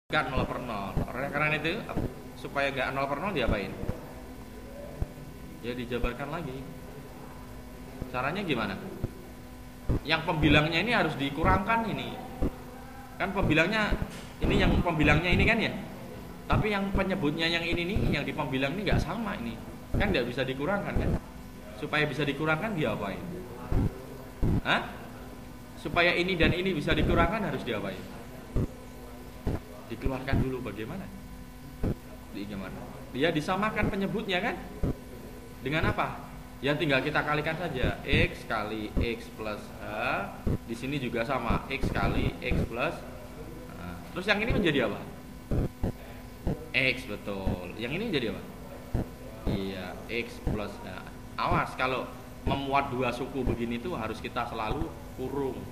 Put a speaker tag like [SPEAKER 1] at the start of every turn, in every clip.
[SPEAKER 1] Gak 0 per 0. Karena itu supaya gak 0 per 0 diapain? Ya dijabarkan lagi. Caranya gimana? Yang pembilangnya ini harus dikurangkan ini. Kan pembilangnya ini, yang pembilangnya ini kan ya. Tapi yang penyebutnya yang ini nih, yang di pembilang ini gak sama ini. Kan gak bisa dikurangkan kan? Supaya bisa dikurangkan diapain? Hah? Supaya ini dan ini bisa dikurangkan harus diapain? Dikeluarkan dulu bagaimana? Gimana? Dia disamakan penyebutnya kan? Dengan apa? Ya tinggal kita kalikan saja. X kali X plus H. Di sini juga sama. X kali X plus terus yang ini menjadi apa? X, betul. Yang ini menjadi apa? Iya, X plus H. Awas kalau memuat dua suku begini tuh harus kita selalu kurung.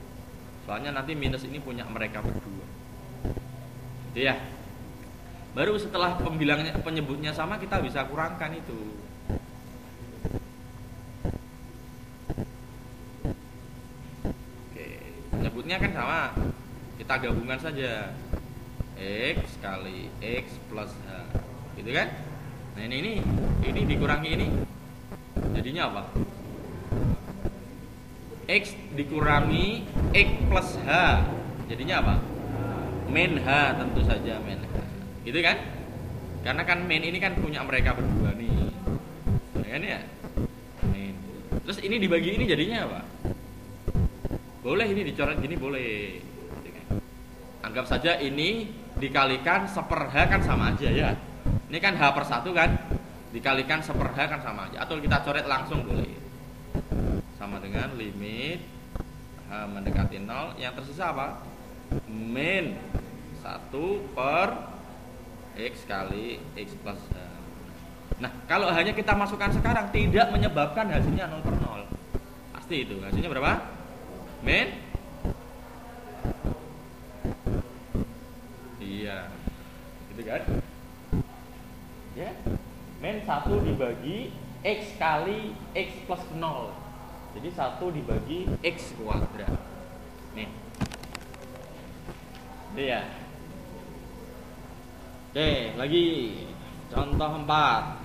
[SPEAKER 1] Soalnya nanti minus ini punya mereka berdua. Ya. Baru setelah pembilangnya, penyebutnya sama, kita bisa kurangkan itu. Oke, penyebutnya kan sama. Kita gabungan saja. X kali X plus H. Gitu kan? Nah, ini dikurangi ini. Jadinya apa? X dikurangi X plus H. Jadinya apa? Min H, tentu saja min H. Gitu kan? Karena kan min ini kan punya mereka berdua nih. Ya kan ya? Min. Terus ini dibagi ini jadinya apa? Boleh ini dicoret gini boleh. Gitu kan? Anggap saja ini dikalikan seper H kan sama aja ya. Ini kan H per 1 kan? Dikalikan seper H kan sama aja. Atau kita coret langsung boleh. Sama dengan limit H mendekati 0. Yang tersisa apa? Min 1 per X kali X plus H. Nah, kalau hanya kita masukkan sekarang tidak menyebabkan hasilnya 0 per 0. Pasti itu. Hasilnya berapa? Min? Iya. Gitu kan? Ya. Min 1 dibagi X kali X plus 0. Jadi 1 dibagi X kuadrat. Nih. Iya. Oke, lagi contoh 4.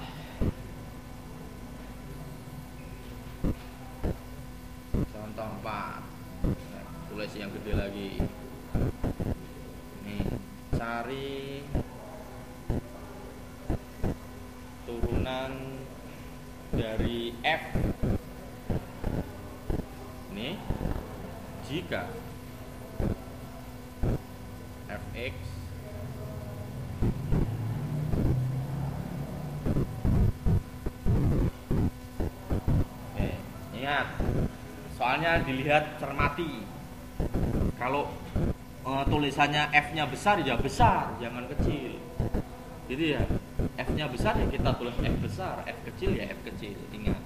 [SPEAKER 1] Contoh 4. Nah, tulis yang gede lagi. Nih, cari turunan dari F. Nih, jika Fx ingat, soalnya dilihat cermati. Kalau tulisannya F-nya besar ya besar, jangan kecil. Gitu ya. F-nya besar ya kita tulis F besar, F kecil ya F kecil. Ingat.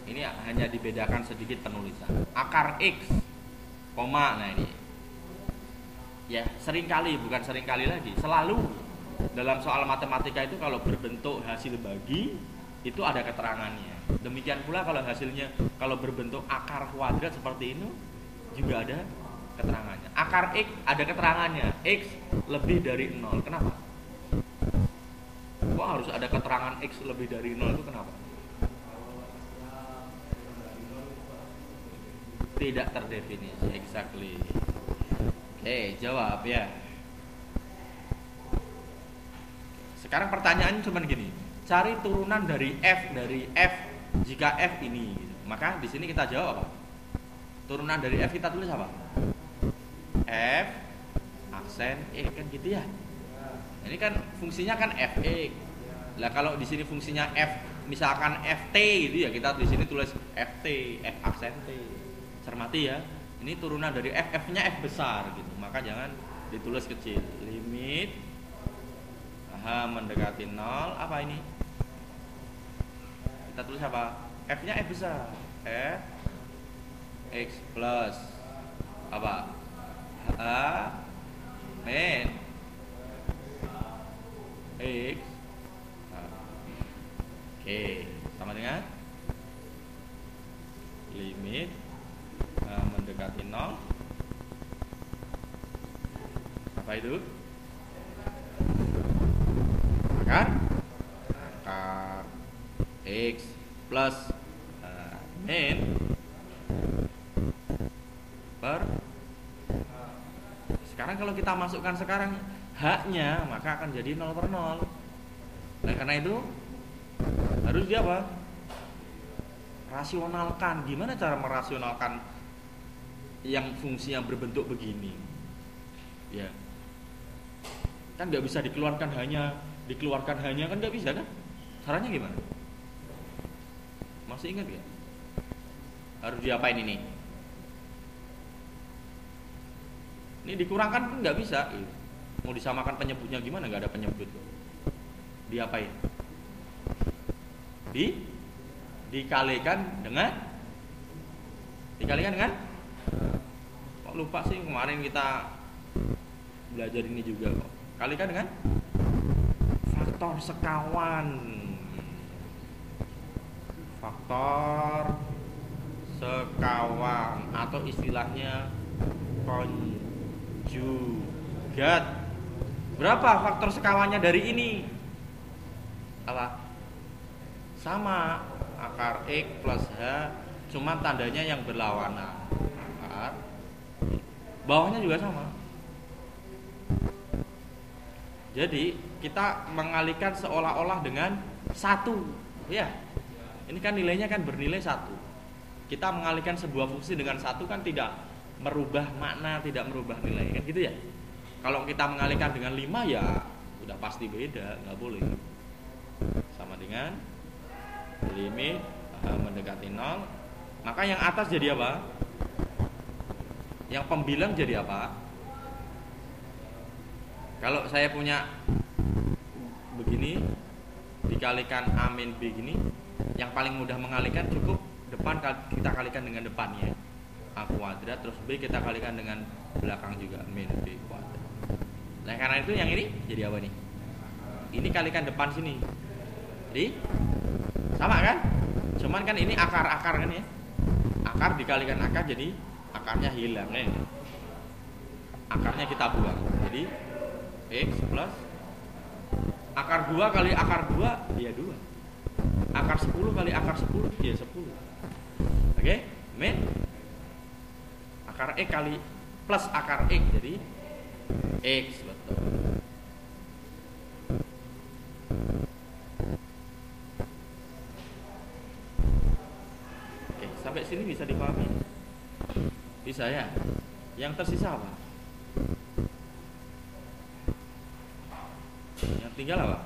[SPEAKER 1] Ini hanya dibedakan sedikit penulisan. Akar X, koma, nah ini. Ya, seringkali, bukan seringkali lagi, selalu dalam soal matematika itu kalau berbentuk hasil bagi itu ada keterangannya. Demikian pula kalau hasilnya kalau berbentuk akar kuadrat seperti ini juga ada keterangannya. Akar X ada keterangannya, X lebih dari 0. Kenapa? Kok harus ada keterangan X lebih dari 0 itu kenapa? Tidak terdefinisi, exactly. Oke, jawab ya. Sekarang pertanyaannya cuma gini. Cari turunan dari F jika F ini gitu. Maka di sini kita jawab apa? Turunan dari F kita tulis apa? F aksen E kan gitu ya. Ini kan fungsinya kan Fx. Lah kalau di sini fungsinya F misalkan Ft gitu ya, kita di sini tulis Ft, F aksen T. Cermati ya. Ini turunan dari F, F-nya F besar gitu. Maka jangan ditulis kecil. Limit H mendekati 0, apa ini? Kita tulis apa? F-nya F besar. F X plus apa? H min X. Oke, sama dengan limit mendekati 0. Apa itu? akar X plus min per. Sekarang kalau kita masukkan sekarang haknya, maka akan jadi 0 per 0. Nah karena itu harus dia apa? Rasionalkan. Gimana cara merasionalkan yang fungsinya berbentuk begini? Ya kan nggak bisa dikeluarkan hanya kan nggak bisa kan? Caranya gimana? Masih ingat ya? Harus diapain ini? Ini dikurangkan pun nggak bisa. Mau disamakan penyebutnya gimana? Nggak ada penyebut. Diapain? Dikalikan dengan kok lupa sih, kemarin kita belajar ini juga kok. Kalikan dengan faktor sekawan. Faktor sekawan atau istilahnya konjugat. Berapa faktor sekawannya dari ini? Apa? Sama, akar X plus H, cuma tandanya yang berlawanan. Akar bawahnya juga sama. Jadi kita mengalihkan seolah-olah dengan satu, ya. Ini kan nilainya kan bernilai satu. Kita mengalihkan sebuah fungsi dengan satu kan tidak merubah makna, tidak merubah nilai, kan gitu ya. Kalau kita mengalihkan dengan 5 ya udah pasti beda, nggak boleh. Sama dengan limit mendekati 0, maka yang atas jadi apa? Yang pembilang jadi apa? Kalau saya punya begini dikalikan A min B gini, yang paling mudah mengalihkan cukup depan kita kalikan dengan depannya A kuadrat, terus B kita kalikan dengan belakang juga min B kuadrat. Nah karena itu yang ini jadi apa nih? Ini kalikan depan sini, jadi sama kan? Cuman kan ini akar-akar kan ya. Akar dikalikan akar jadi akarnya hilang nih. Akarnya kita buang. Jadi X plus akar 2 kali akar 2 dia 2. Akar 10 kali akar 10 dia 10. Oke? Min akar X kali plus akar X jadi X, betul. Oke, sampai sini bisa dipahami? Bisa ya? Yang tersisa apa? Yang tinggal apa?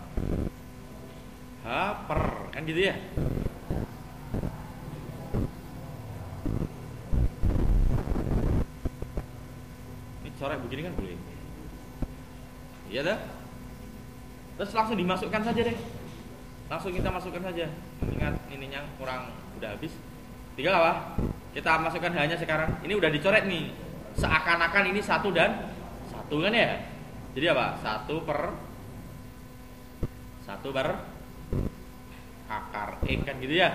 [SPEAKER 1] H per, kan gitu ya? Ini coret begini kan boleh? Iya dah. Terus langsung dimasukkan saja deh. Langsung kita masukkan saja. Ingat ininya kurang, udah habis. Tinggal apa? Kita masukkan hanya sekarang. Ini udah dicoret nih. Seakan-akan ini 1 dan 1 kan ya? Jadi apa? 1 per akar X kan gitu ya?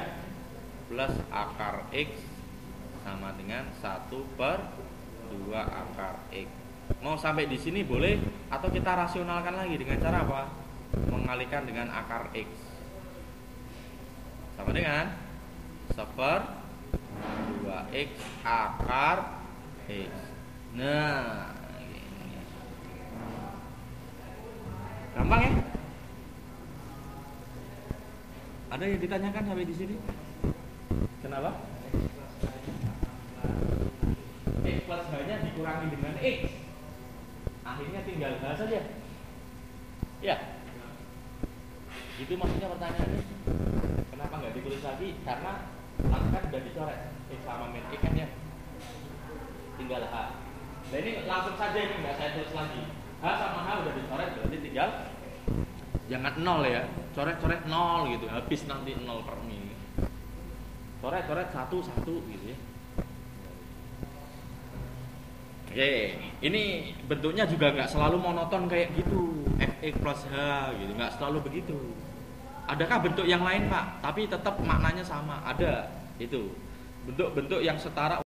[SPEAKER 1] Plus akar X sama dengan 1 per 2 akar X. Mau sampai di sini boleh, atau kita rasionalkan lagi dengan cara apa? Mengalihkan dengan akar X sama dengan 1 per 2x akar X. Nah, ini gampang ya? Ada yang ditanyakan sampai di sini? Kenapa? X plus H-nya dikurangi dengan X, akhirnya tinggal H saja. Ya, itu maksudnya pertanyaannya. Kenapa nggak ditulis lagi? Karena kan udah dicoret X sama min X kan ya, tinggal H. Nah ini langsung saja, ini nggak saya tulis lagi. H sama H udah dicoret, berarti tinggal jangan 0 ya, coret-coret 0 gitu, habis nanti 0 per min. Coret-coret 1 gitu ya. Oke, ini bentuknya juga nggak selalu monoton kayak gitu, Fx plus H gitu, nggak selalu begitu. Adakah bentuk yang lain Pak? Tapi tetap maknanya sama, ada itu bentuk-bentuk yang setara.